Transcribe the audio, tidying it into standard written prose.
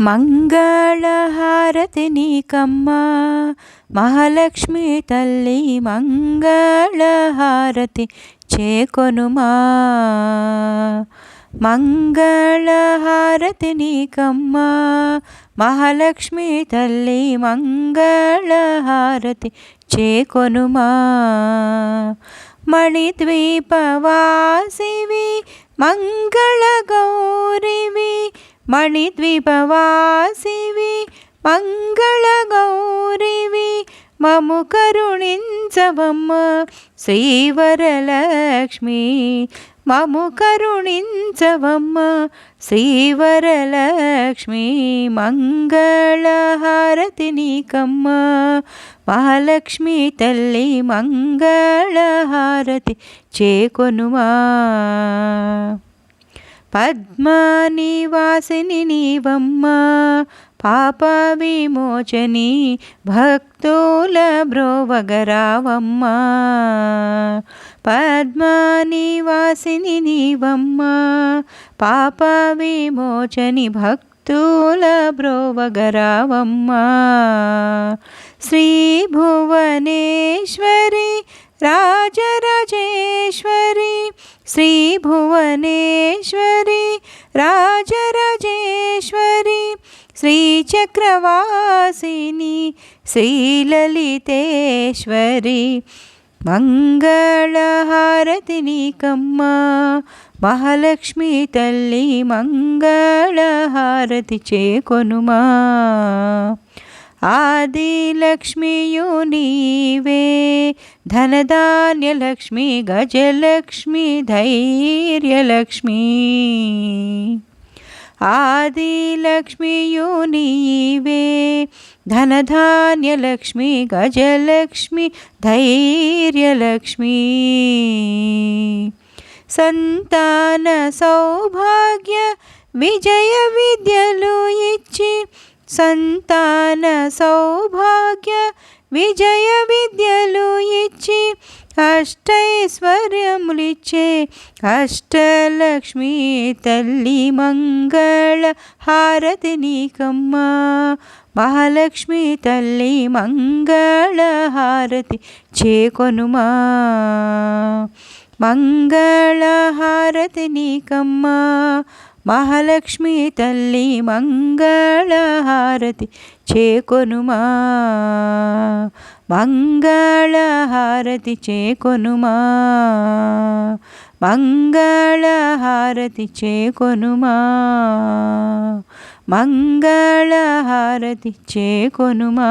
మంగళహారతి నీకమ్మా మహాలక్ష్మి తల్లి, మంగళహారతి చేకొనుమా. మంగళహారతి నీకమ్మా మహాలక్ష్మి తల్లి, మంగళహారతి చేకొనుమా. మణిద్వీపవాసివి మంగళగౌరివి, మణిద్వీపవాసివి మంగళగౌరివి, మము కరుణించవమ్మ శ్రీవరలక్ష్మి, మము కరుణించవమ్మ శ్రీవరలక్ష్మి. మంగళహారతి నీకమ్మా మహాలక్ష్మి తల్లి, మంగళహారతి చేకొనుమా. పద్మనివాసిని నీవమ్మ పాప విమోచని, భక్తుల బ్రోవగరావమ్మ. పద్మనివాసిని నీవమ్మ పాప విమోచని, భక్తుల బ్రోవగరావమ్మ. శ్రీ భువనేశ్వరి రాజరాజేశ్వరి, శ్రీ భువనేశ్వరి రాజరాజేశ్వరి, శ్రీచక్రవాసిని శ్రీలలితేశ్వరి. మంగళహారతి నీకమ్మా మహాలక్ష్మి తల్లి, మంగళహారతి చేకొనుమా. ఆదిలక్ష్మియు నీవే ధనధాన్యలక్ష్మి, గజలక్ష్మి ధైర్యలక్ష్మి. ఆదిలక్ష్మియు నీవే ధనధాన్యలక్ష్మి, గజలక్ష్మి ధైర్యలక్ష్మి. సంతాన సౌభాగ్య విజయ విద్యలు ఇచ్చి, సంతాన సౌభాగ్య విజయ విద్యలు ఇచ్చి, అష్టైశ్వర్యములిచ్చే అష్టలక్ష్మి తల్లి, మంగళహారతి నీకమ్మా మహాలక్ష్మి తల్లి, మంగళహారతి చేకొనుమా. మంగళహారతి నీకమ్మా మహాలక్ష్మి తల్లి, మంగళహారతి చేకొనుమా. మంగళహారతి చేకొనుమా, మంగళహారతి చేకొనుమా, మంగళహారతి చేకొనుమా.